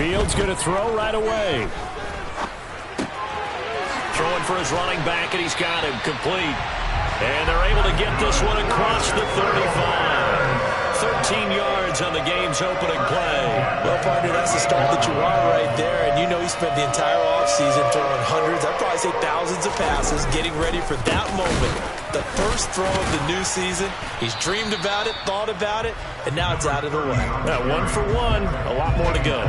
Fields going to throw right away. Throwing for his running back, and he's got him complete. And they're able to get this one across the 35. 13 yards on the game's opening play. Well, partner, that's the start that you want right there. And you know he spent the entire offseason throwing hundreds, I'd probably say thousands of passes, getting ready for that moment. The first throw of the new season. He's dreamed about it, thought about it, and now it's out of the way. 1 for 1. A lot more to go.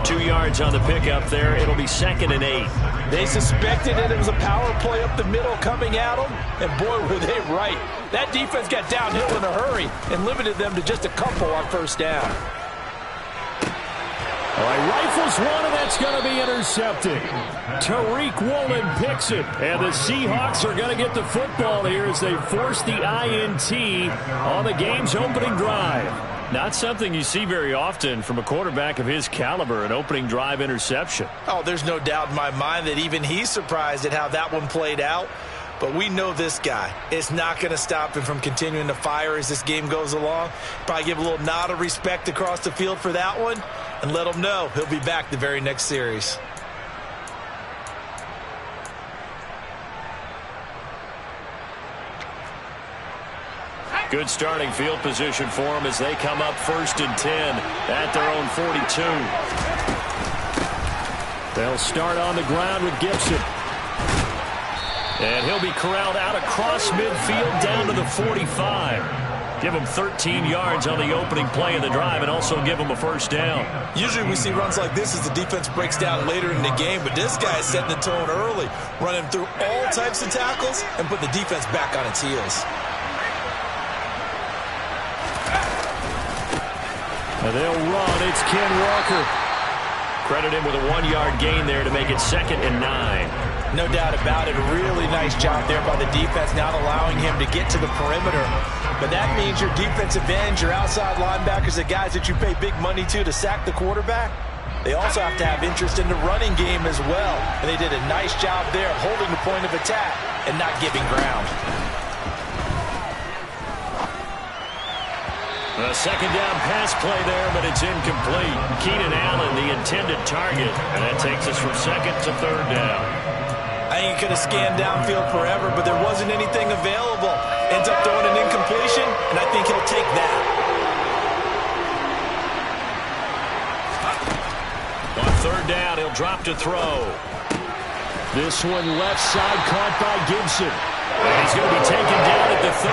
2 yards on the pickup there. It'll be 2nd and 8. They suspected it was a power play up the middle coming at them, and boy, were they right. That defense got downhill in a hurry and limited them to just a couple on first down. All right, rifles one, and that's going to be intercepted. Tariq Woolen picks it, and the Seahawks are going to get the football here as they force the INT on the game's opening drive. Not something you see very often from a quarterback of his caliber, an opening drive interception. Oh, there's no doubt in my mind that even he's surprised at how that one played out. But we know this guy. It's not going to stop him from continuing to fire as this game goes along. Probably give a little nod of respect across the field for that one and let him know he'll be back the very next series. Good starting field position for them as they come up 1st and 10 at their own 42. They'll start on the ground with Gibson. And he'll be corralled out across midfield down to the 45. Give him 13 yards on the opening play of the drive and also give him a first down. Usually we see runs like this as the defense breaks down later in the game, but this guy is setting the tone early, running through all types of tackles and put the defense back on its heels. And they'll run. It's Ken Walker. Credit him with a 1-yard gain there to make it 2nd and 9. No doubt about it. A really nice job there by the defense, not allowing him to get to the perimeter. But that means your defensive ends, your outside linebackers, the guys that you pay big money to sack the quarterback, they also have to have interest in the running game as well. And they did a nice job there holding the point of attack and not giving ground. A second down pass play there, but it's incomplete. Keenan Allen, the intended target, and that takes us from 2nd to 3rd down. I think he could have scanned downfield forever, but there wasn't anything available. Ends up throwing an incompletion, and I think he'll take that. On 3rd down, he'll drop to throw. This one left side caught by Gibson. And he's going to be taken down at the 39,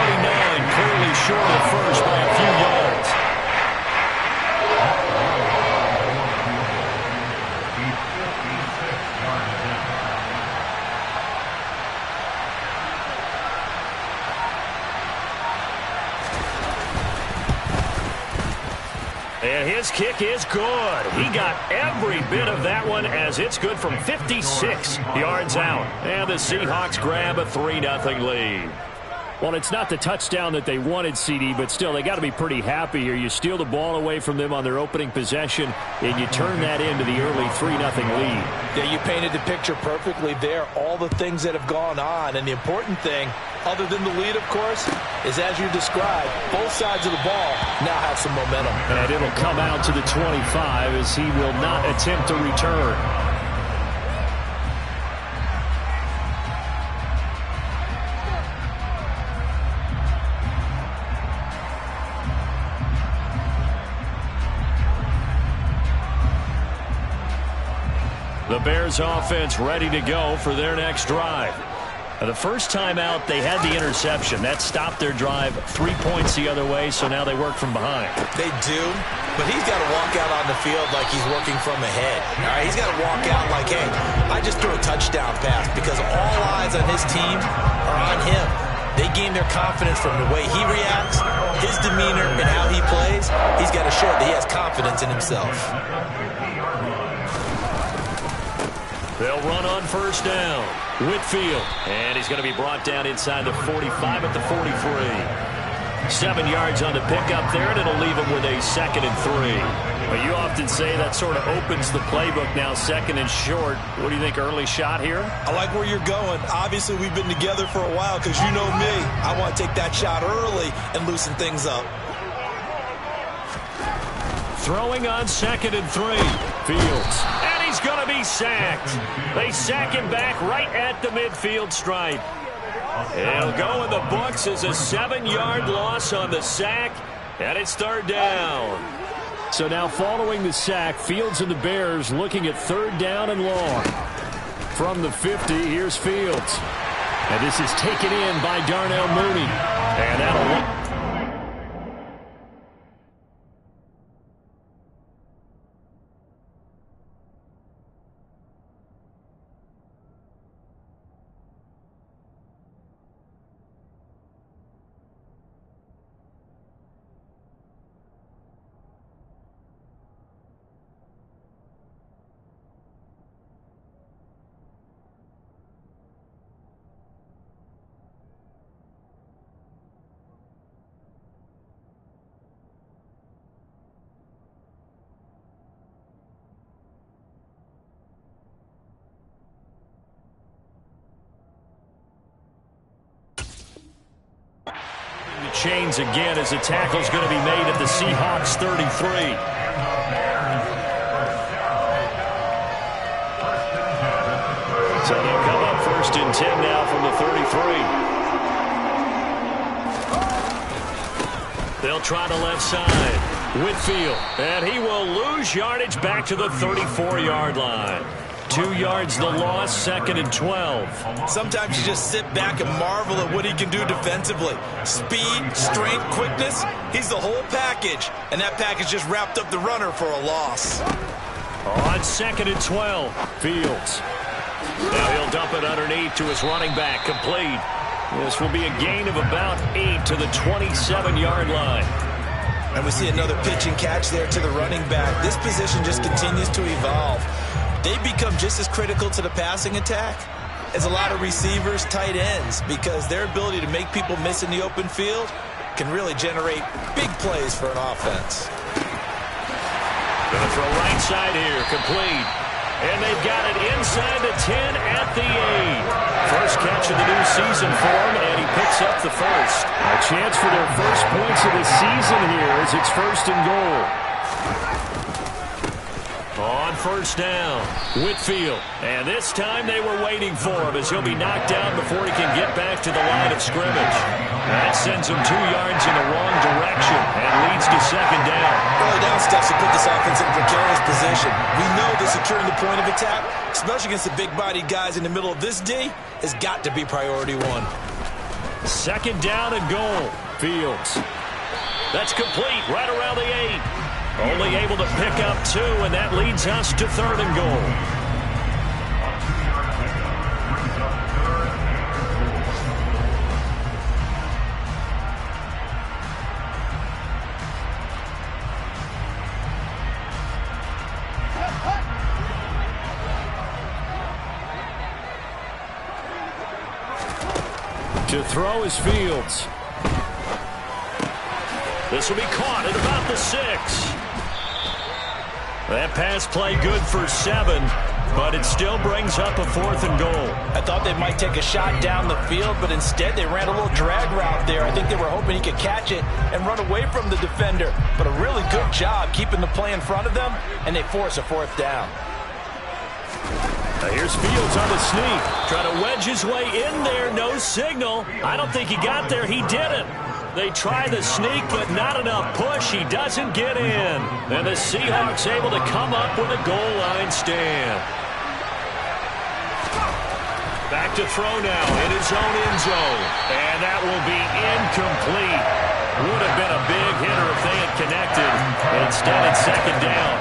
clearly short of first by a few yards. And his kick is good. He got every bit of that one as it's good from 56 yards out. And the Seahawks grab a 3-0 lead. Well, it's not the touchdown that they wanted, CD, but still, they got to be pretty happy here. You steal the ball away from them on their opening possession, and you turn that into the early 3-0 lead. Yeah, you painted the picture perfectly there, all the things that have gone on. And the important thing, other than the lead, of course, is as you described, both sides of the ball now have some momentum. And it'll come out to the 25 as he will not attempt to return. The Bears offense ready to go for their next drive. The first time out, they had the interception. That stopped their drive 3 points the other way, so now they work from behind. They do, but he's got to walk out on the field like he's working from ahead. All right, he's got to walk out like, hey, I just threw a touchdown pass because all eyes on his team are on him. They gain their confidence from the way he reacts, his demeanor, and how he plays. He's got to show that he has confidence in himself. They'll run on first down. Whitfield. And he's going to be brought down inside the 45 at the 43. 7 yards on the pickup there, and it'll leave him with a 2nd and 3. Well, you often say that sort of opens the playbook now, 2nd and short. What do you think, early shot here? I like where you're going. Obviously, we've been together for a while because you know me. I want to take that shot early and loosen things up. throwing on 2nd and 3. Fields. And he's going to be sacked. They sack him back right at the midfield stripe. It'll go in the books as a 7-yard loss on the sack, and it's 3rd down. So now following the sack, Fields and the Bears looking at 3rd down and long. From the 50, here's Fields. And this is taken in by Darnell Mooney. And that'll... Chains again as the tackle's going to be made at the Seahawks 33. So they'll come up 1st and 10 now from the 33. They'll try the left side. Whitfield, and he will lose yardage back to the 34-yard line. 2 yards the loss, 2nd and 12. Sometimes you just sit back and marvel at what he can do defensively. Speed, strength, quickness, he's the whole package. And that package just wrapped up the runner for a loss. On 2nd and 12, Fields. Now he'll dump it underneath to his running back, complete. This will be a gain of about 8 to the 27-yard line. And we see another pitch and catch there to the running back. This position just continues to evolve. They become just as critical to the passing attack as a lot of receivers, tight ends, because their ability to make people miss in the open field can really generate big plays for an offense. Going to throw right side here, complete. And they've got it inside the 10 at the 8. First catch of the new season for him, and he picks up the first. A chance for their first points of the season here as it's 1st and goal. On 1st down, Whitfield. And this time they were waiting for him as he'll be knocked down before he can get back to the line of scrimmage. That sends him 2 yards in the wrong direction and leads to 2nd down. Early down steps to put this offense in a precarious position. We know that securing the point of attack, especially against the big-bodied guys in the middle of this D, has got to be priority 1. 2nd down and goal. Fields. That's complete right around the 8. Only able to pick up 2, and that leads us to 3rd and goal. To throw is Fields. This will be caught at about the 6. That pass play good for 7, but it still brings up a 4th and goal. I thought they might take a shot down the field, but instead they ran a little drag route there. I think they were hoping he could catch it and run away from the defender. But a really good job keeping the play in front of them, and they force a 4th down. Now here's Fields on the sneak. Trying to wedge his way in there. No signal. I don't think he got there. He didn't. They try the sneak, but not enough push. He doesn't get in. And the Seahawks able to come up with a goal line stand. Back to throw now in his own end zone. And that will be incomplete. Would have been a big hitter if they had connected. Instead, it's 2nd down.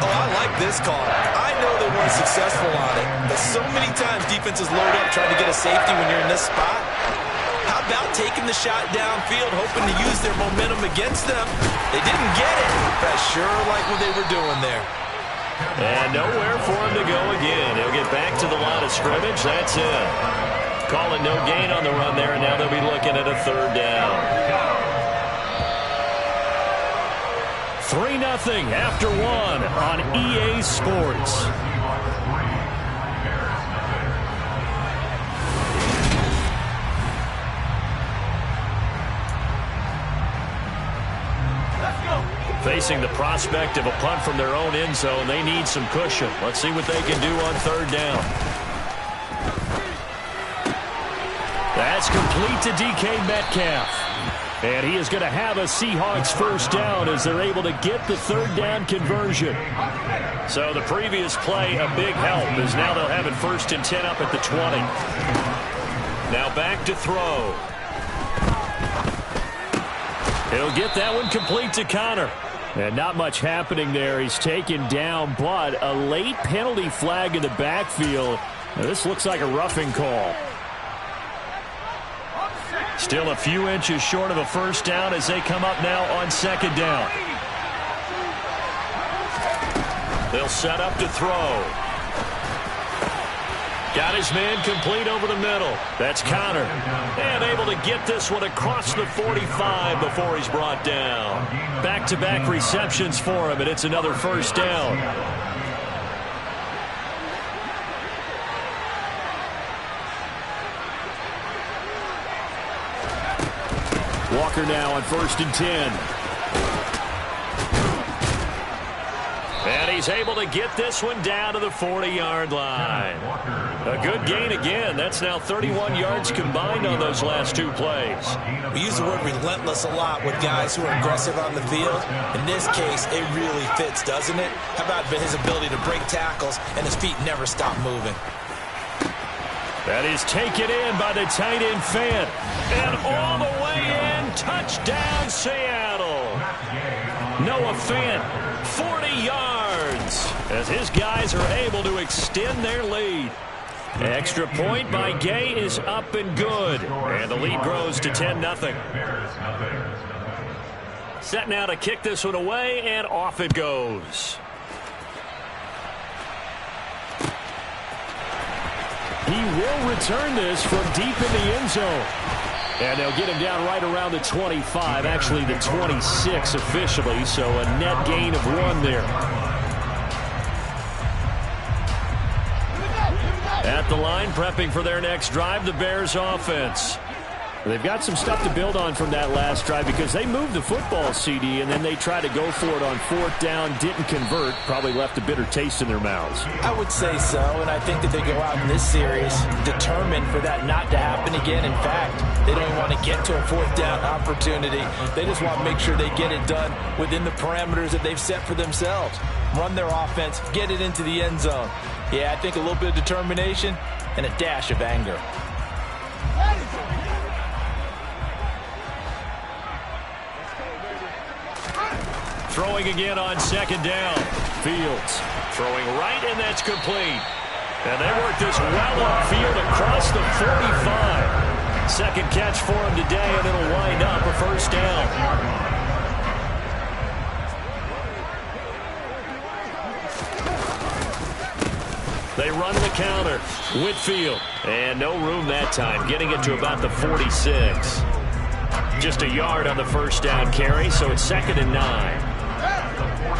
Oh, I like this call. I know they weren't successful on it, but so many times defenses load up trying to get a safety when you're in this spot. How about taking the shot downfield, hoping to use their momentum against them? They didn't get it, but I sure like what they were doing there. And nowhere for him to go again. He'll get back to the line of scrimmage. That's it. Calling no gain on the run there, and now they'll be looking at a 3rd down. 3-0 after 1 on EA Sports. Facing the prospect of a punt from their own end zone, they need some cushion. Let's see what they can do on third down. That's complete to DK Metcalf. And he is going to have a Seahawks first down as they're able to get the third down conversion. So the previous play, a big help, as now they'll have it 1st and 10 up at the 20. Now back to throw. He'll get that one complete to Connor. And not much happening there. He's taken down, but a late penalty flag in the backfield. Now, this looks like a roughing call. Still a few inches short of a first down as they come up now on second down. They'll set up to throw. Got his man complete over the middle. That's Connor. And able to get this one across the 45 before he's brought down. Back-to-back receptions for him, and it's another first down. Walker now on 1st and 10. And he's able to get this one down to the 40-yard line. A good gain again. That's now 31 yards combined on those last two plays. We use the word relentless a lot with guys who are aggressive on the field. In this case, it really fits, doesn't it? How about his ability to break tackles and his feet never stop moving? That is taken in by the tight end Fant. And all the way in, touchdown Seattle. Noah Fant, 40 yards, as his guys are able to extend their lead. Extra point by Gay is up and good. And the lead grows to 10-0. Set now to kick this one away, and off it goes. He will return this from deep in the end zone. And they'll get him down right around the 25, actually the 26 officially, so a net gain of 1 there. At the line, prepping for their next drive, the Bears offense. They've got some stuff to build on from that last drive because they moved the football, CD, and then they tried to go for it on 4th down, didn't convert, probably left a bitter taste in their mouths. I would say so, and I think that they go out in this series determined for that not to happen again. In fact, they don't even want to get to a 4th down opportunity. They just want to make sure they get it done within the parameters that they've set for themselves. Run their offense, get it into the end zone. Yeah, I think a little bit of determination and a dash of anger. Throwing again on second down. Fields throwing right, and that's complete. And they work this well upfield across the 45. Second catch for him today, and it'll wind up a first down. They run the counter. Whitfield. And no room that time, getting it to about the 46. Just a yard on the first down carry, so it's 2nd and 9.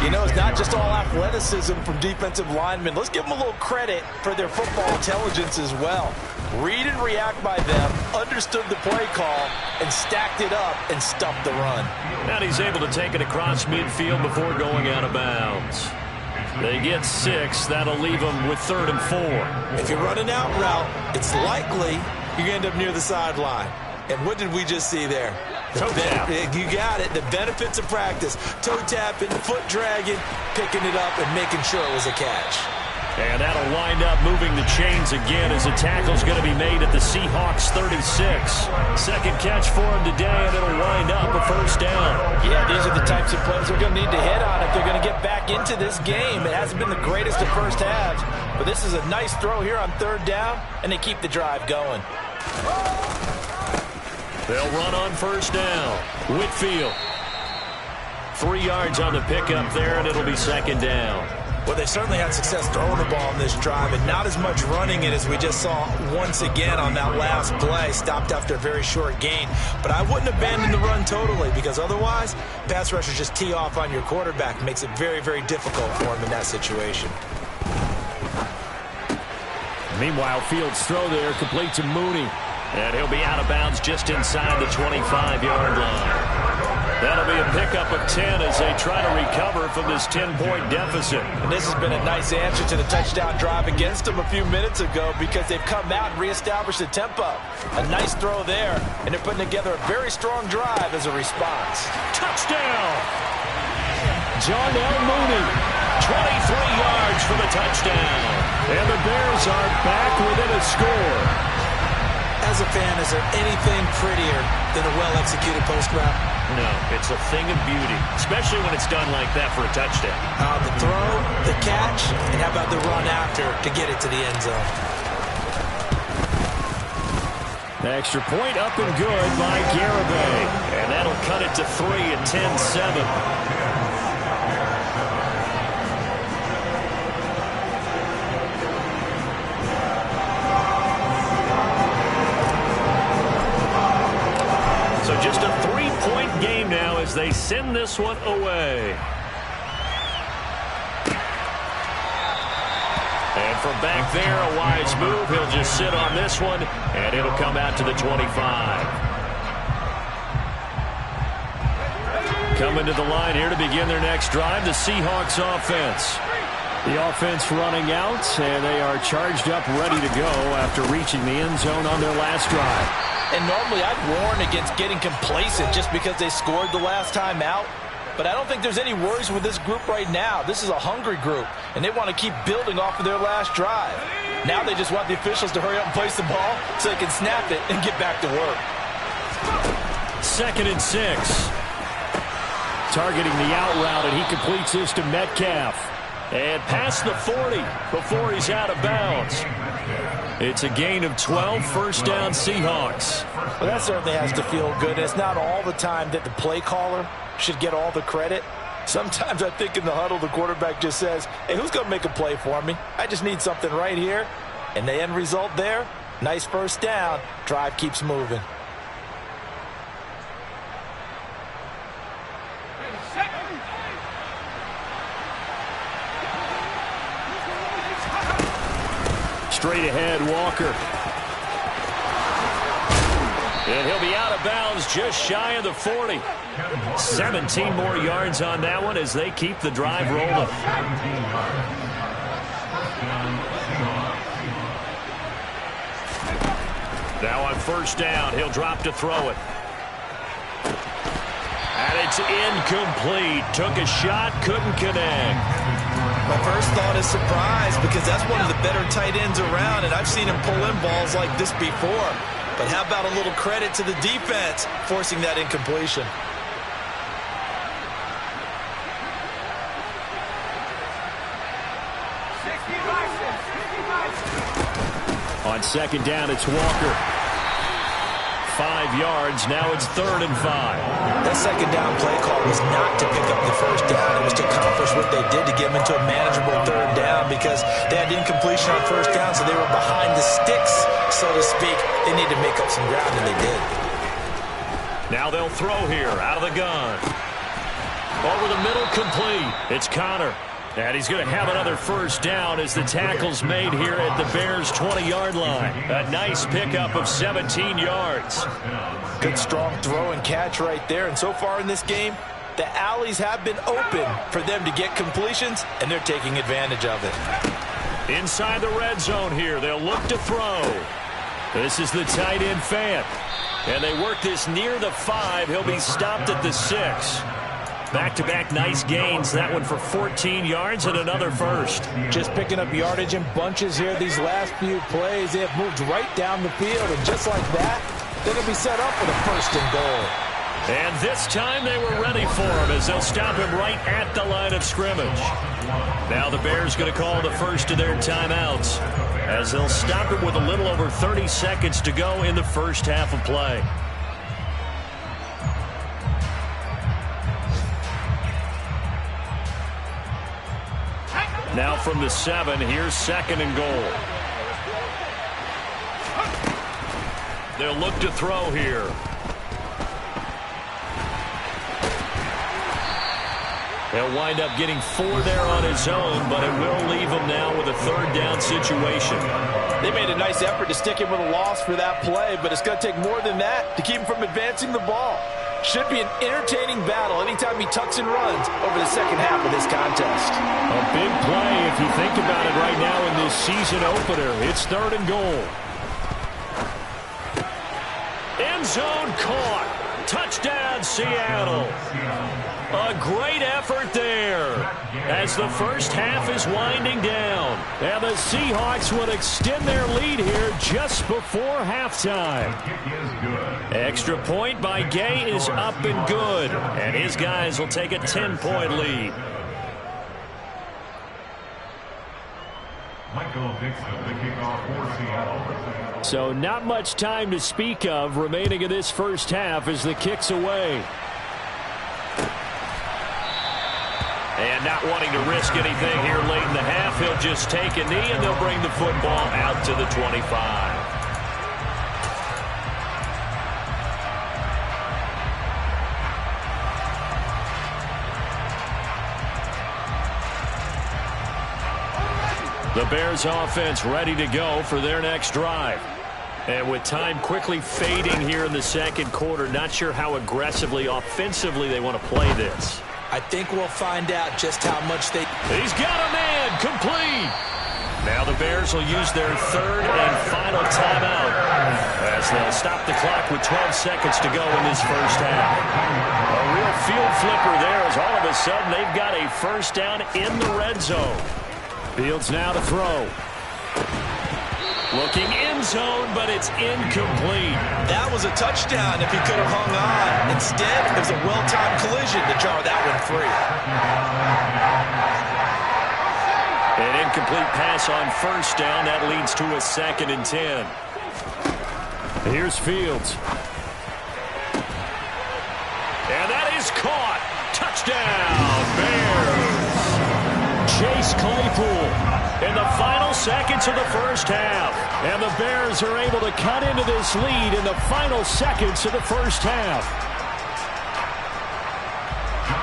You know, it's not just all athleticism from defensive linemen. Let's give them a little credit for their football intelligence as well. Read and react by them, understood the play call, and stacked it up and stuffed the run. And he's able to take it across midfield before going out of bounds. They get 6. That'll leave them with 3rd and 4. If you're running out route, it's likely you're going to end up near the sideline. And what did we just see there? Toe tap. You got it. The benefits of practice. Toe tapping, foot dragging, picking it up, and making sure it was a catch. And that'll wind up moving the chains again as the tackle's going to be made at the Seahawks 36. Second catch for him today, and it'll wind up a first down. Yeah, these are the types of plays they're going to need to hit on if they're going to get back into this game. It hasn't been the greatest of first halves, but this is a nice throw here on 3rd down, and they keep the drive going. They'll run on first down. Whitfield. 3 yards on the pickup there, and it'll be 2nd down. Well, they certainly had success throwing the ball in this drive, and not as much running it as we just saw once again on that last play. Stopped after a very short gain. But I wouldn't abandon the run totally, because otherwise, pass rushers just tee off on your quarterback. Makes it very, very difficult for him in that situation. Meanwhile, Fields' throw there complete to Mooney. And he'll be out of bounds just inside the 25-yard line. That'll be a pickup of 10 as they try to recover from this 10-point deficit. And this has been a nice answer to the touchdown drive against them a few minutes ago because they've come out and reestablished the tempo. A nice throw there, and they're putting together a very strong drive as a response. Touchdown! Jarnell Mooney, 23 yards for the touchdown. And the Bears are back within a score. As a fan, is there anything prettier than a well-executed post route? No, it's a thing of beauty, especially when it's done like that for a touchdown. The throw, the catch, and how about the run after to get it to the end zone? Extra point up and good by Garibay. And that'll cut it to 3 at 10-7. So just a 3-point game now as they send this one away. And from back there, a wise move. He'll just sit on this one, and it'll come out to the 25. Coming to the line here to begin their next drive, the Seahawks offense. The offense running out, and they are charged up, ready to go after reaching the end zone on their last drive. And normally I'd warn against getting complacent just because they scored the last time out. But I don't think there's any worries with this group right now. This is a hungry group, and they want to keep building off of their last drive. Now they just want the officials to hurry up and place the ball so they can snap it and get back to work. 2nd and 6. Targeting the out route, and he completes this to Metcalf. And past the 40 before he's out of bounds. It's a gain of 12, first down Seahawks. Well, that certainly has to feel good. It's not all the time that the play caller should get all the credit. Sometimes I think in the huddle the quarterback just says, hey, who's going to make a play for me? I just need something right here. And the end result there, nice first down. Drive keeps moving. Straight ahead, Walker. And he'll be out of bounds just shy of the 40. 17 more yards on that one as they keep the drive rolling. Now on first down, he'll drop to throw it. And it's incomplete. Took a shot, couldn't connect. My first thought is surprise because that's one of the better tight ends around, and I've seen him pull in balls like this before. But how about a little credit to the defense forcing that incompletion? On 2nd down, it's Walker. 5 yards. Now it's 3rd and 5. That 2nd down play call was not to pick up the first down. It was to accomplish what they did to get them into a manageable 3rd down because they had incompletion on first down, so they were behind the sticks, so to speak. They need to make up some ground, and they did. Now they'll throw here out of the gun. Over the middle, complete. It's Connor. And he's going to have another first down as the tackle's made here at the Bears' 20-yard line. A nice pickup of 17 yards. Good strong throw and catch right there. And so far in this game, the alleys have been open for them to get completions, and they're taking advantage of it. Inside the red zone here, they'll look to throw. This is the tight end Fant. And they work this near the 5. He'll be stopped at the 6. Back-to-back nice gains. That one for 14 yards and another first. Just picking up yardage in bunches here these last few plays. They have moved right down the field, and just like that, they're going to be set up for the 1st and goal. And this time they were ready for him as they'll stop him right at the line of scrimmage. Now the Bears going to call the first of their timeouts as they'll stop him with a little over 30 seconds to go in the first half of play. Now from the 7, here's 2nd and goal. They'll look to throw here. He'll wind up getting 4 there on his own, but it will leave him now with a 3rd down situation. They made a nice effort to stick him with a loss for that play, but it's going to take more than that to keep him from advancing the ball. Should be an entertaining battle anytime he tucks and runs over the second half of this contest. A big play if you think about it right now in this season opener. It's 3rd and goal. End zone caught. Touchdown, Seattle. A great effort there as the first half is winding down. And the Seahawks will extend their lead here just before halftime. Extra point by Gay is up and good. And his guys will take a 10-point lead. So not much time to speak of remaining in this first half as the kick's away. And not wanting to risk anything here late in the half, he'll just take a knee and they'll bring the football out to the 25. The Bears offense ready to go for their next drive. And with time quickly fading here in the second quarter, not sure how aggressively, offensively they want to play this. I think we'll find out just how much they... He's got a man, complete. Now the Bears will use their 3rd and final timeout as they'll stop the clock with 12 seconds to go in this first half. A real field flipper there as all of a sudden they've got a first down in the red zone. Fields now to throw. Looking end zone, but it's incomplete. That was a touchdown if he could have hung on. Instead, it was a well-timed collision to jar that one free. An incomplete pass on first down. That leads to a 2nd and 10. Here's Fields. And that is caught. Touchdown, Bears. Chase Claypool in the final seconds of the first half. And the Bears are able to cut into this lead in the final seconds of the first half.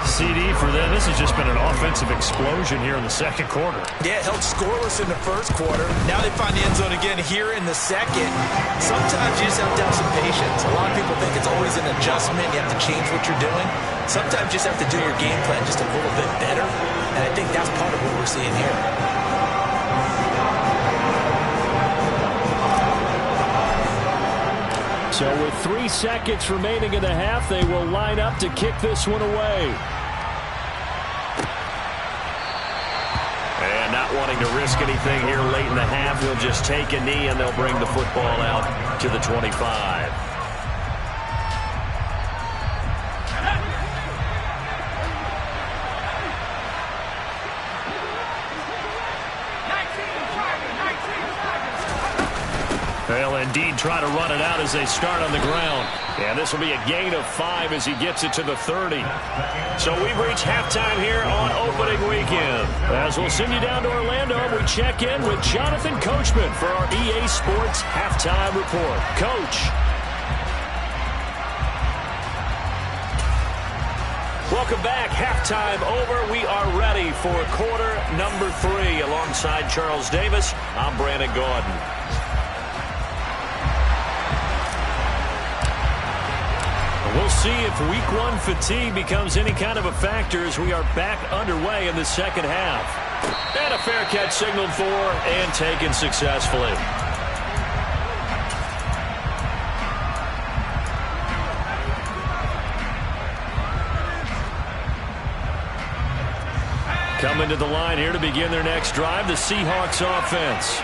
CD for them. This has just been an offensive explosion here in the second quarter. Yeah, held scoreless in the first quarter. Now they find the end zone again here in the second. Sometimes you just have to have some patience. A lot of people think it's always an adjustment. You have to change what you're doing. Sometimes you just have to do your game plan just a little bit better. And I think that's part of what we're seeing here. So with 3 seconds remaining in the half, they will line up to kick this one away. And not wanting to risk anything here late in the half, he'll just take a knee and they'll bring the football out to the 25. They'll indeed try to run it out as they start on the ground. And this will be a gain of 5 as he gets it to the 30. So we've reached halftime here on opening weekend. As we'll send you down to Orlando, we check in with Jonathan Coachman for our EA Sports Halftime Report. Coach. Welcome back. Halftime over. We are ready for quarter number 3. Alongside Charles Davis, I'm Brandon Gordon. We'll see if week 1 fatigue becomes any kind of a factor as we are back underway in the second half. And a fair catch signaled for and taken successfully. Coming to the line here to begin their next drive, the Seahawks offense.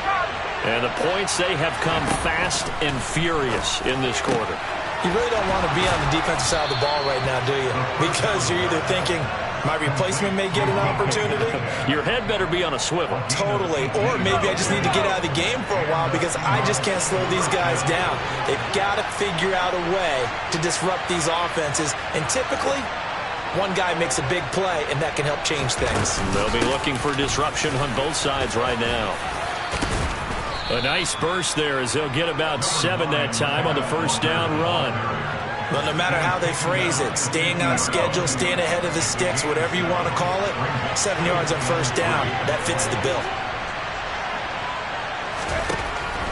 And the points, they have come fast and furious in this quarter. You really don't want to be on the defensive side of the ball right now, do you? Because you're either thinking, my replacement may get an opportunity. Your head better be on a swivel. Totally. Or maybe I just need to get out of the game for a while because I just can't slow these guys down. They've got to figure out a way to disrupt these offenses. And typically, one guy makes a big play, and that can help change things. They'll be looking for disruption on both sides right now. A nice burst there as they'll get about 7 that time on the first down run. Well, no matter how they phrase it, staying on schedule, staying ahead of the sticks, whatever you want to call it, 7 yards on first down, that fits the bill.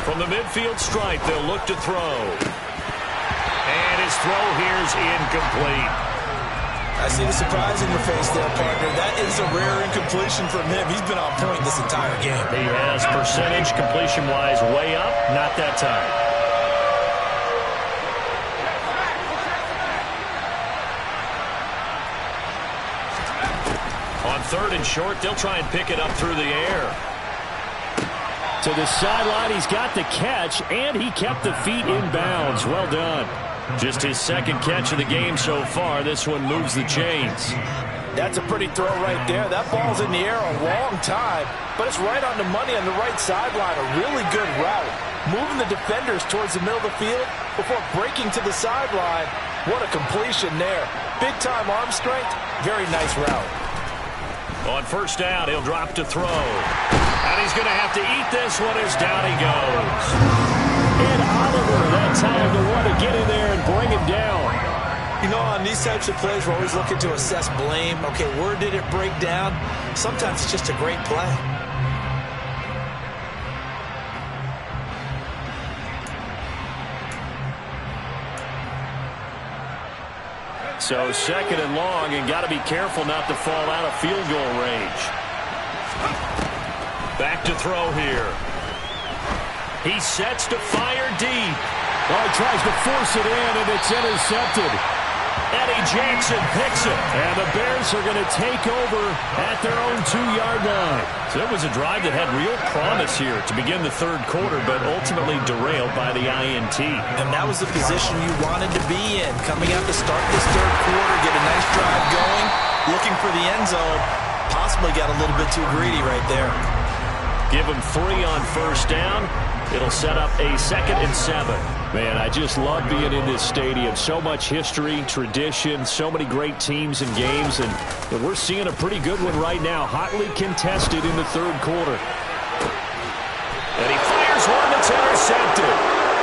From the midfield stripe, they'll look to throw. And his throw here's incomplete. I see the surprise in your face there, partner. That is a rare incompletion from him. He's been on point this entire game. He has percentage completion-wise way up, not that time. On 3rd and short, they'll try and pick it up through the air. To the sideline, he's got the catch, and he kept the feet in bounds. Well done. Just his 2nd catch of the game so far. This one moves the chains. That's a pretty throw right there. That ball's in the air a long time, but it's right on the money on the right sideline. A really good route. Moving the defenders towards the middle of the field before breaking to the sideline. What a completion there. Big-time arm strength. Very nice route. On 1st down, he'll drop to throw. And he's going to have to eat this one as down he goes. And Oliver, that time to want to get in there and bring him down. You know, on these types of plays, we're always looking to assess blame. Okay, where did it break down? Sometimes it's just a great play. So 2nd and long, and got to be careful not to fall out of field goal range. Back to throw here. He sets to fire deep. Oh, he tries to force it in, and it's intercepted. Eddie Jackson picks it. And the Bears are going to take over at their own 2-yard line. So it was a drive that had real promise here to begin the 3rd quarter, but ultimately derailed by the INT. And that was the position you wanted to be in. Coming out to start this 3rd quarter, get a nice drive going, looking for the end zone. Possibly got a little bit too greedy right there. Give him 3 on 1st down. It'll set up a 2nd and 7. Man, I just love being in this stadium. So much history, tradition, so many great teams and games, and we're seeing a pretty good one right now. Hotly contested in the 3rd quarter. And he fires one that's intercepted.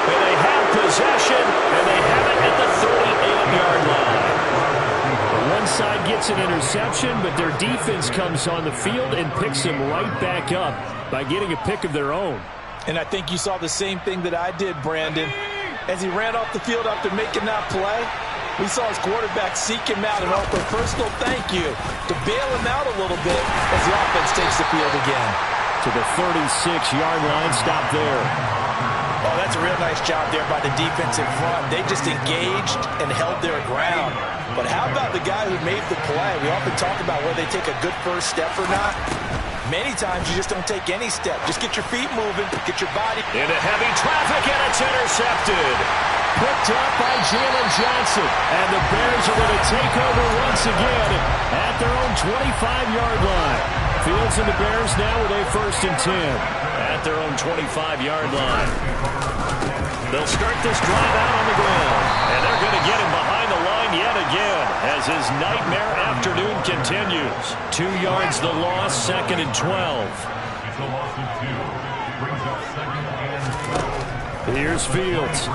And they have possession, and they have it at the 38-yard line. One side gets an interception, but their defense comes on the field and picks them right back up by getting a pick of their own. And I think you saw the same thing that I did, Brandon. As he ran off the field after making that play, we saw his quarterback seek him out and offer a personal thank you to bail him out a little bit as the offense takes the field again. To the 36-yard line, stop there. Oh, that's a real nice job there by the defense in front. They just engaged and held their ground. But how about the guy who made the play? We often talk about whether they take a good first step or not. Many times you just don't take any step. Just get your feet moving, get your body. Into heavy traffic, and it's intercepted. Picked up by Jalen Johnson. And the Bears are going to take over once again at their own 25-yard line. Fields and the Bears now with a 1st and 10. At their own 25-yard line. They'll start this drive out on the ground. And they're going to get him behind the line yet again as his nightmare afternoon continues. 2 yards the loss, 2nd and 12. Here's Fields.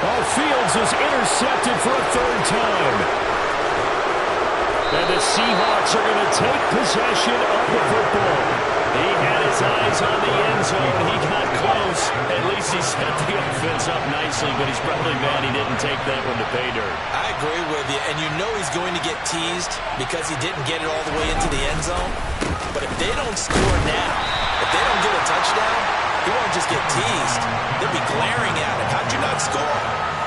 Oh, Fields is intercepted for a 3rd time. And the Seahawks are going to take possession of the football. He had his eyes on the end zone. He got close. At least he set the offense up nicely, but he's probably mad he didn't take that one to pay dirt. I agree with you, and you know he's going to get teased because he didn't get it all the way into the end zone. But if they don't score now, if they don't get a touchdown, he won't just get teased. They'll be glaring at him. How'd you not score?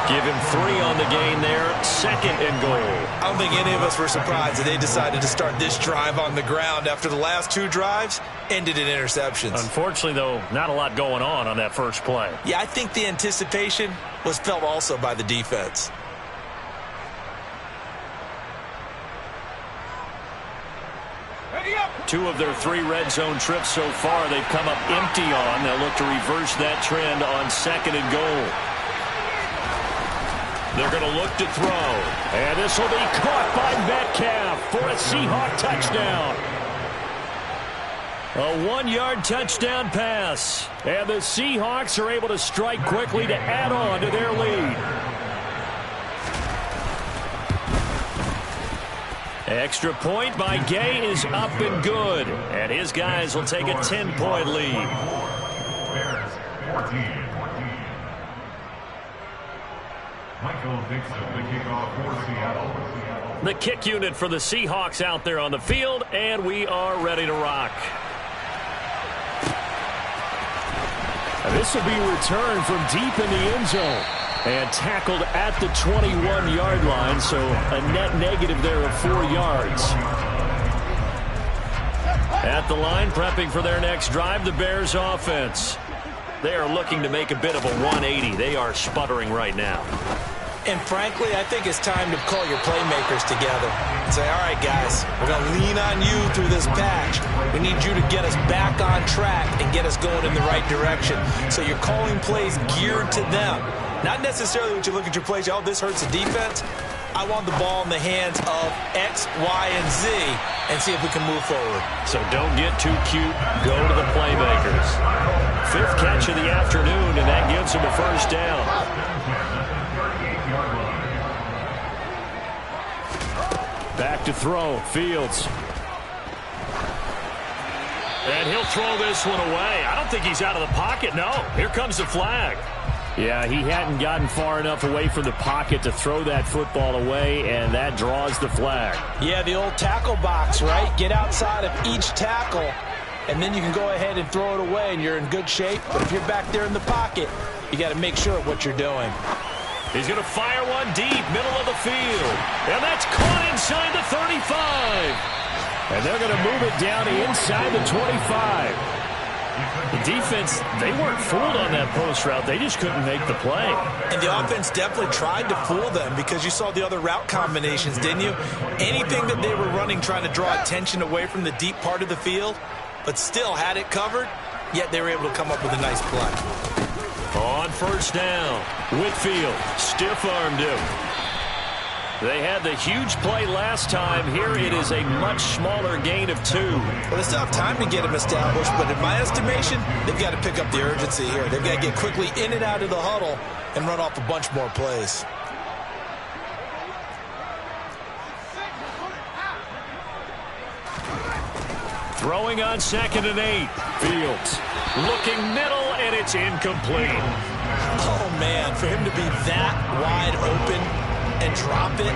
Give him 3 on the game there, 2nd and goal. I don't think any of us were surprised that they decided to start this drive on the ground after the last 2 drives ended in interceptions. Unfortunately, though, not a lot going on that first play. Yeah, I think the anticipation was felt also by the defense. Two of their 3 red zone trips so far, they've come up empty on. They'll look to reverse that trend on 2nd and goal. They're going to look to throw. And this will be caught by Metcalf for a Seahawk touchdown. A 1-yard touchdown pass. And the Seahawks are able to strike quickly to add on to their lead. Extra point by Gay is up and good. And his guys will take a 10-point lead. The kick unit for the Seahawks out there on the field, and we are ready to rock. This will be returned from deep in the end zone and tackled at the 21-yard line, so a net negative there of 4 yards. At the line, prepping for their next drive, the Bears offense. They are looking to make a bit of a 180. They are sputtering right now. And frankly, I think it's time to call your playmakers together and say, all right, guys, we're going to lean on you through this patch. We need you to get us back on track and get us going in the right direction. So you're calling plays geared to them. Not necessarily what you look at your plays, oh, this hurts the defense. I want the ball in the hands of X, Y, and Z and see if we can move forward. So don't get too cute. Go to the playmakers. 5th catch of the afternoon, and that gives him a first down. Back to throw, Fields. And he'll throw this one away. I don't think he's out of the pocket. No, here comes the flag. Yeah, he hadn't gotten far enough away from the pocket to throw that football away, and that draws the flag. Yeah, the old tackle box, right? Get outside of each tackle, and then you can go ahead and throw it away, and you're in good shape. But if you're back there in the pocket, you got to make sure of what you're doing. He's going to fire one deep, middle of the field. And that's caught inside the 35. And they're going to move it down inside the 25. The defense, they weren't fooled on that post route. They just couldn't make the play. And the offense definitely tried to fool them because you saw the other route combinations, didn't you? Anything that they were running trying to draw attention away from the deep part of the field, but still had it covered, yet they were able to come up with a nice play. On first down, Whitfield stiff-armed him. They had the huge play last time. Here it is a much smaller gain of 2. Well, they still have time to get him established, but in my estimation, they've got to pick up the urgency here. They've got to get quickly in and out of the huddle and run off a bunch more plays. Throwing on 2nd and 8. Fields. Looking middle, and it's incomplete. Oh, man, for him to be that wide open and drop it.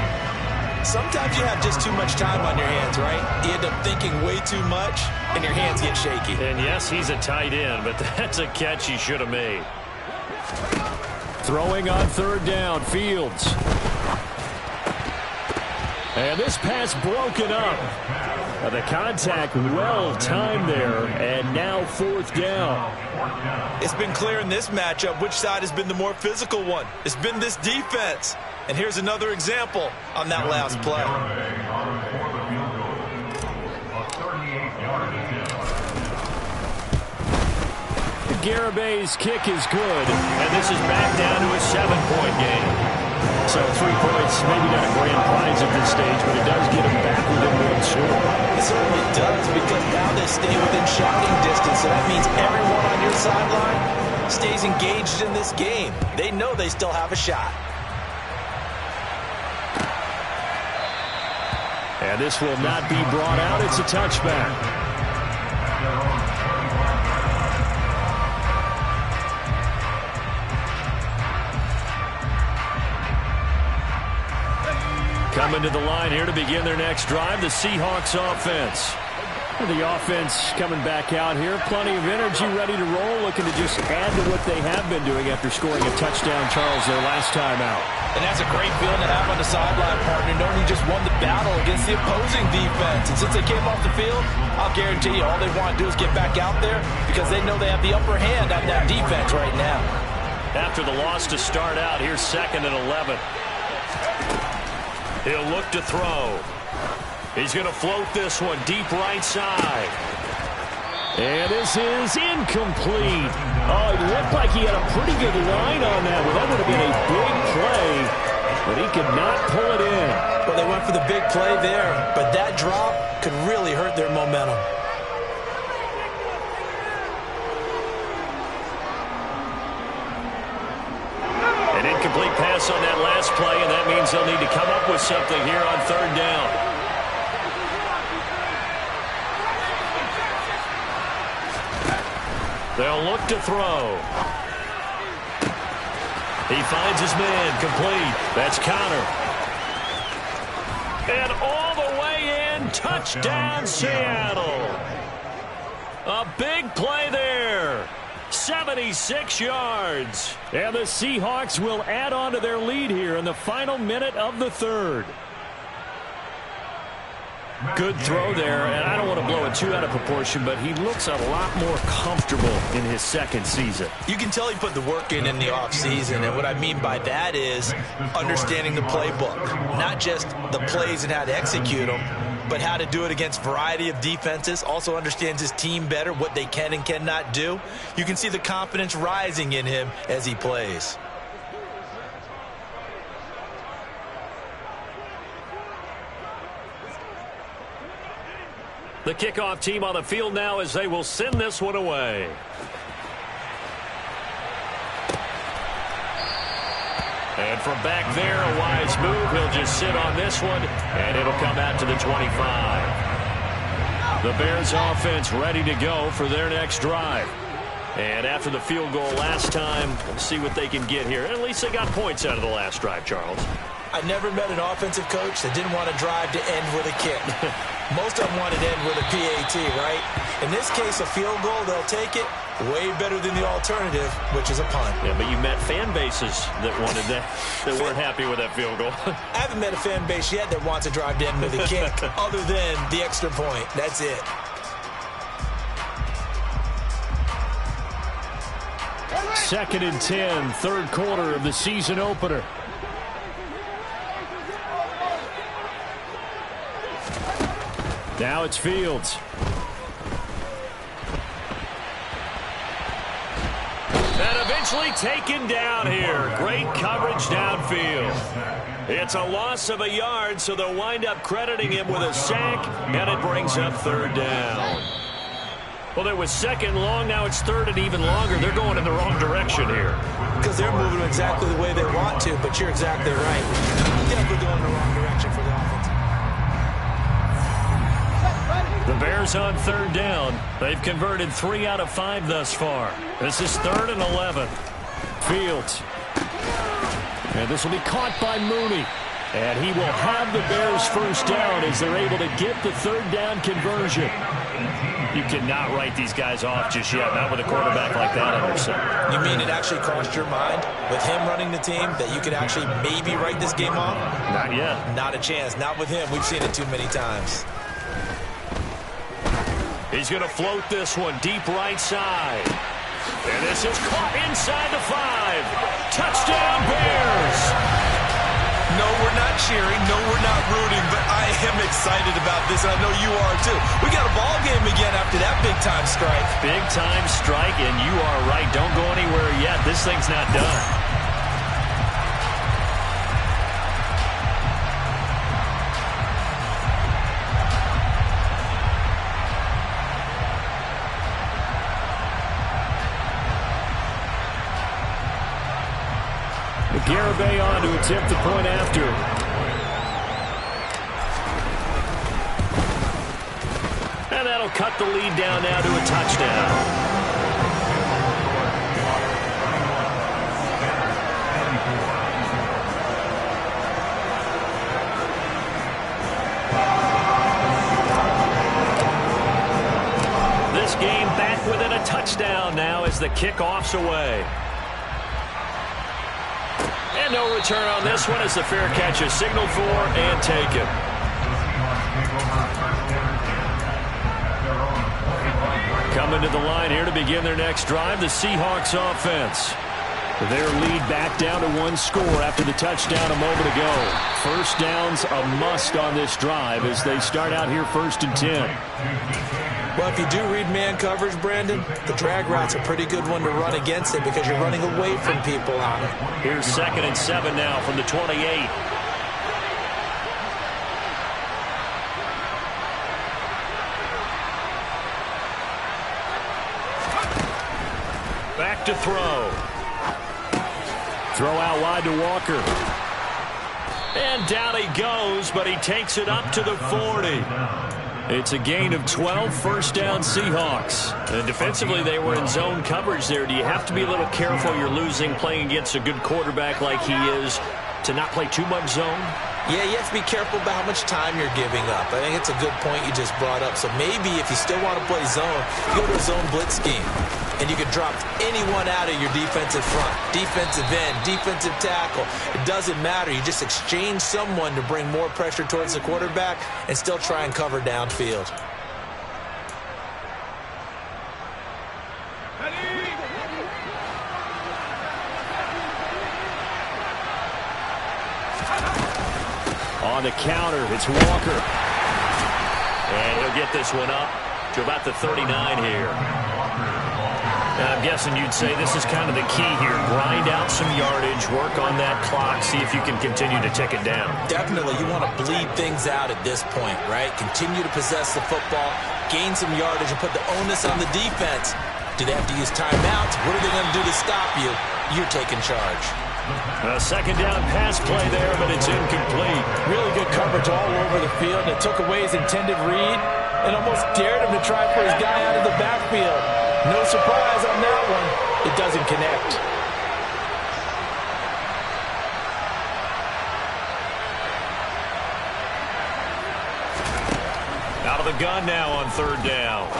Sometimes you have just too much time on your hands, right? You end up thinking way too much, and your hands get shaky. And yes, he's a tight end, but that's a catch he should have made. Throwing on 3rd down, Fields. And this pass broken up. The contact well timed there, and now 4th down. It's been clear in this matchup which side has been the more physical one. It's been this defense. And here's another example on that last play. Garabay's kick is good. And this is back down to a 7-point game. So 3 points, maybe not a grand prize at this stage, but it does get them back within 1 score. It certainly does, because now they stay within shouting distance, so that means everyone on your sideline stays engaged in this game. They know they still have a shot. And this will not be brought out. It's a touchback. Coming to the line here to begin their next drive, the Seahawks offense. The offense coming back out here. Plenty of energy, ready to roll, looking to just add to what they have been doing after scoring a touchdown, Charles, their last time out. And that's a great feeling to have on the sideline, partner, knowing you just won the battle against the opposing defense. And since they came off the field, I'll guarantee you all they want to do is get back out there because they know they have the upper hand on that defense right now. After the loss to start out, here's 2nd and 11. He'll look to throw. He's going to float this one deep right side. And this is incomplete. Oh, it looked like he had a pretty good line on that one. That would have been a big play, but he could not pull it in. Well, they went for the big play there, but that drop could really hurt their momentum. An incomplete pass on that last play, and that means they'll need to come up with something here on 3rd down. They'll look to throw. He finds his man, complete. That's Connor. And all the way in, touchdown Seattle. A big play there. 76 yards. And the Seahawks will add on to their lead here in the final minute of the third. Good throw there, and I don't want to blow it too out of proportion, but he looks a lot more comfortable in his second season. You can tell he put the work in the offseason, and what I mean by that is understanding the playbook. Not just the plays and how to execute them, but how to do it against a variety of defenses. Also understands his team better, what they can and cannot do. You can see the confidence rising in him as he plays. The kickoff team on the field now as they will send this one away. And from back there, a wise move. He'll just sit on this one, and it'll come out to the 25. The Bears offense ready to go for their next drive. And after the field goal last time, we'll see what they can get here. At least they got points out of the last drive, Charles. I never met an offensive coach that didn't want to drive to end with a kick. Most of them wanted to end with a PAT, right? In this case, a field goal, they'll take it. Way better than the alternative, which is a punt. Yeah, but you met fan bases that wanted that weren't happy with that field goal. I haven't met a fan base yet that wants to drive to end with a kick other than the extra point. That's it. Second and 10, third quarter of the season opener. Now it's Fields. And eventually taken down here. Great coverage downfield. It's a loss of a yard, so they'll wind up crediting him with a sack, and it brings up third down. Well, there was second long. Now it's third and even longer. They're going in the wrong direction here. Because they're moving exactly the way they want to, but you're exactly right. Definitely going in the wrong direction for the offense. The Bears on third down. They've converted 3 out of 5 thus far. This is 3rd and 11. Fields. And this will be caught by Mooney. And he will have the Bears first down as they're able to get the third down conversion. You cannot write these guys off just yet, not with a quarterback like that under center. You mean it actually crossed your mind with him running the team that you could actually maybe write this game off? Not yet. Not a chance. Not with him. We've seen it too many times. He's going to float this one deep right side. And this is caught inside the 5. Touchdown, Bears! No, we're not cheering. No, we're not rooting. But I am excited about this, and I know you are too. We got a ball game again after that big-time strike. Big-time strike, and you are right. Don't go anywhere yet. This thing's not done. Garibay on to attempt the point after. And that'll cut the lead down now to a touchdown. This game back within a touchdown now as the kickoff's away. And no return on this one as the fair catch is signaled for and taken. Coming to the line here to begin their next drive, the Seahawks offense. Their lead back down to 1 score after the touchdown a moment ago. First down's a must on this drive as they start out here 1st and 10. Well, if you do read man coverage, Brandon, the drag route's a pretty good one to run against it because you're running away from people on it. Here's 2nd and 7 now from the 28. Back to throw. Throw out wide to Walker. And down he goes, but he takes it up to the 40. It's a gain of 12, first down Seahawks. And defensively, they were in zone coverage there. Do you have to be a little careful? You're losing, playing against a good quarterback like he is, to not play too much zone? Yeah, you have to be careful about how much time you're giving up. I think it's a good point you just brought up. So maybe if you still want to play zone, you go to a zone blitz scheme. And you can drop anyone out of your defensive front, defensive end, defensive tackle. It doesn't matter. You just exchange someone to bring more pressure towards the quarterback and still try and cover downfield. On the counter, it's Walker. And he'll get this one up to about the 39 here. I'm guessing you'd say this is kind of the key here. Grind out some yardage, work on that clock, see if you can continue to tick it down. Definitely, you want to bleed things out at this point, right? Continue to possess the football, gain some yardage, and put the onus on the defense. Do they have to use timeouts? What are they going to do to stop you? You're taking charge. A second down pass play there, but it's incomplete. Really good coverage all over the field. It took away his intended read and almost dared him to try for his guy out of the backfield. No surprise on that one. It doesn't connect. Out of the gun now on third down.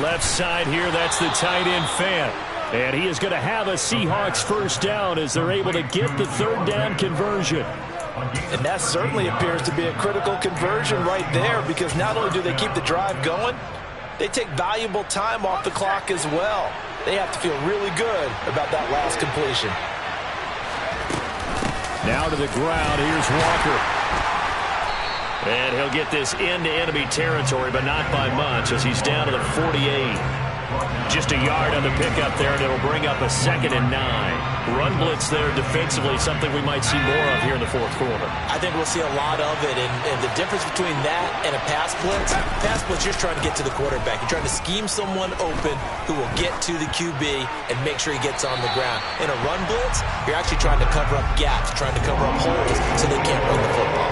Left side here, that's the tight end Fant. And he is going to have a Seahawks first down as they're able to get the third down conversion. And that certainly appears to be a critical conversion right there, because not only do they keep the drive going, they take valuable time off the clock as well. They have to feel really good about that last completion. Now to the ground, here's Walker. And he'll get this into enemy territory, but not by much as he's down to the 48. Just a yard on the pickup there, and it'll bring up a 2nd and 9. Run blitz there defensively, something we might see more of here in the fourth quarter. I think we'll see a lot of it, and the difference between that and a pass blitz, you're just trying to get to the quarterback. You're trying to scheme someone open who will get to the QB and make sure he gets on the ground. In a run blitz, you're actually trying to cover up gaps, trying to cover up holes so they can't run the football.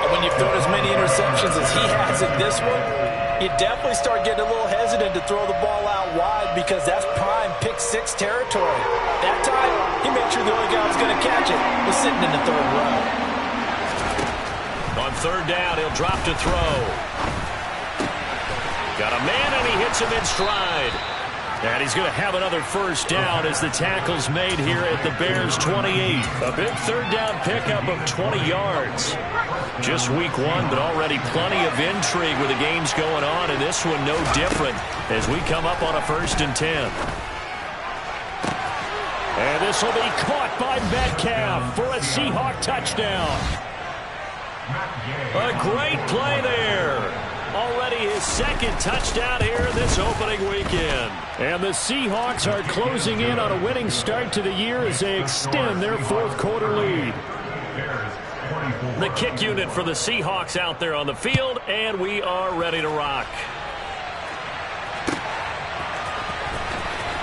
And when you've thrown as many interceptions as he has in this one, you definitely start getting a little hesitant to throw the ball out wide, because that's prime pick six territory. That time, he made sure the only guy who was going to catch it was sitting in the third row. On third down, he'll drop to throw. Got a man, and he hits him in stride. And he's going to have another first down as the tackle's made here at the Bears' 28. A big third down pickup of 20 yards. Just week one, but already plenty of intrigue with the games going on, and this one no different as we come up on a 1st and 10. And this will be caught by Metcalf for a Seahawk touchdown. A great play there. Already his 2nd touchdown here in this opening weekend. And the Seahawks are closing in on a winning start to the year as they extend their fourth quarter lead. The kick unit for the Seahawks out there on the field, and we are ready to rock.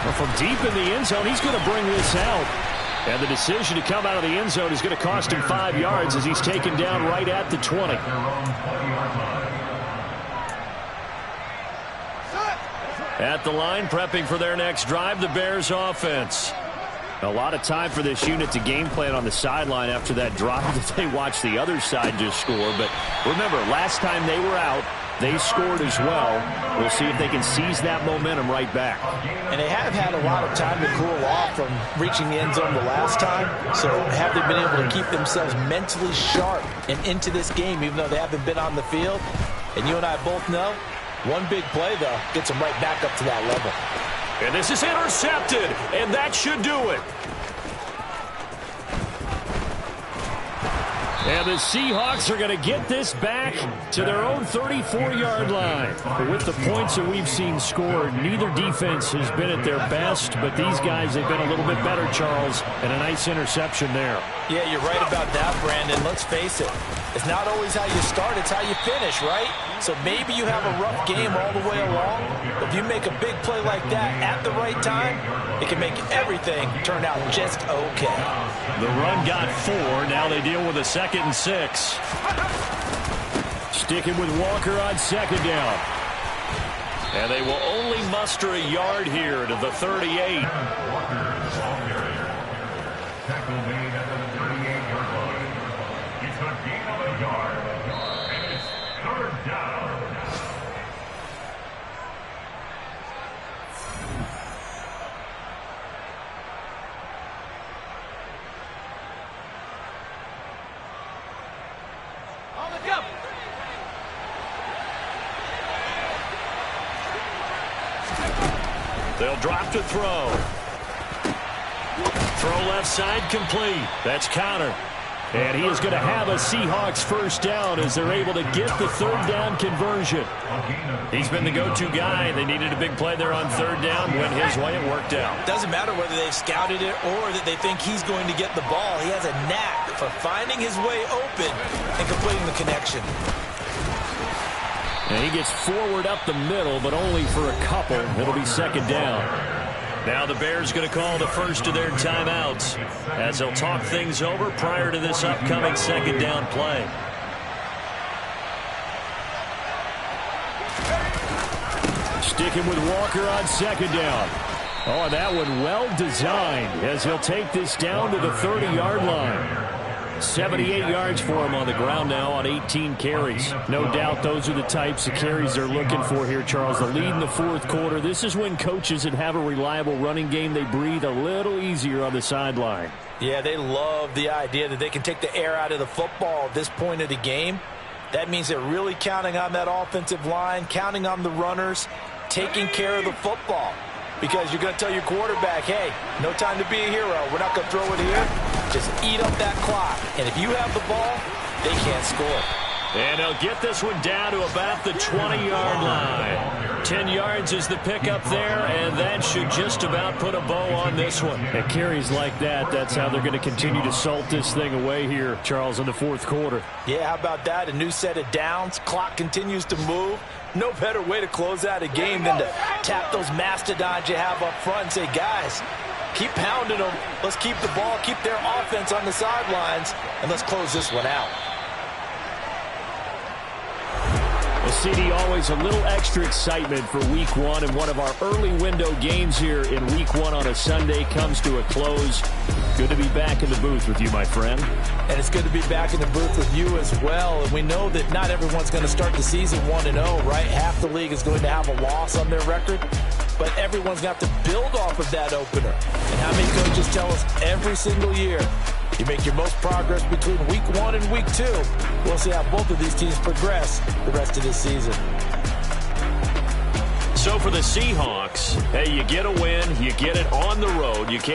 Well, from deep in the end zone, he's going to bring this out. And the decision to come out of the end zone is going to cost him 5 yards as he's taken down right at the 20. At the line, prepping for their next drive, the Bears offense. A lot of time for this unit to game plan on the sideline after that drive that they watched the other side just score. But remember, last time they were out, they scored as well. We'll see if they can seize that momentum right back. And they have had a lot of time to cool off from reaching the end zone the last time. So have they been able to keep themselves mentally sharp and into this game, even though they haven't been on the field? And you and I both know, one big play, though, gets them right back up to that level. And this is intercepted, and that should do it. And the Seahawks are going to get this back to their own 34-yard line. But with the points that we've seen scored, neither defense has been at their best, but these guys have been a little bit better, Charles, and a nice interception there. Yeah, you're right about that, Brandon. Let's face it. It's not always how you start, it's how you finish, right? So maybe you have a rough game all the way along, but if you make a big play like that at the right time, it can make everything turn out just okay. The run got 4. Now they deal with a 2nd and 6. Sticking with Walker on second down. And they will only muster a yard here to the 38. Tackle made at the 38-yard line. It's a gain of a yard. And it's third down. On the jump. They'll drop to throw. Throw left side complete. That's Connor. And he is going to have a Seahawks first down as they're able to get the third down conversion. He's been the go-to guy. They needed a big play there on third down. Went his way. It worked out. Doesn't matter whether they've scouted it or that they think he's going to get the ball. He has a knack for finding his way open and completing the connection. And he gets forward up the middle, but only for a couple. It'll be second down. Now the Bears going to call the first of their timeouts as they'll talk things over prior to this upcoming second down play. Sticking with Walker on second down. Oh, that one well designed as he'll take this down to the 30-yard line. 78 yards for him on the ground now on 18 carries. No doubt those are the types of carries they're looking for here, Charles. The lead in the fourth quarter. This is when coaches that have a reliable running game, they breathe a little easier on the sideline. Yeah, they love the idea that they can take the air out of the football at this point of the game. That means they're really counting on that offensive line, counting on the runners, taking care of the football. Because you're going to tell your quarterback, hey, no time to be a hero. We're not going to throw it here. Just eat up that clock. And if you have the ball, they can't score. And they'll get this one down to about the 20-yard line. 10 yards is the pickup there, and that should just about put a bow on this one. At carries like that, that's how they're going to continue to salt this thing away here, Charles, in the fourth quarter. Yeah, how about that? A new set of downs. Clock continues to move. No better way to close out a game than to tap those mastodons you have up front and say, guys, keep pounding them. Let's keep the ball, keep their offense on the sidelines, and let's close this one out. Well, CD, always a little extra excitement for week one, and one of our early window games here in week one on a Sunday comes to a close. Good to be back in the booth with you, my friend. And it's good to be back in the booth with you as well. And we know that not everyone's going to start the season 1-0, right? Half the league is going to have a loss on their record. But everyone's going to have to build off of that opener. And how many coaches tell us every single year, you make your most progress between week 1 and week 2. We'll see how both of these teams progress the rest of this season. So for the Seahawks, hey, you get a win, you get it on the road. You can't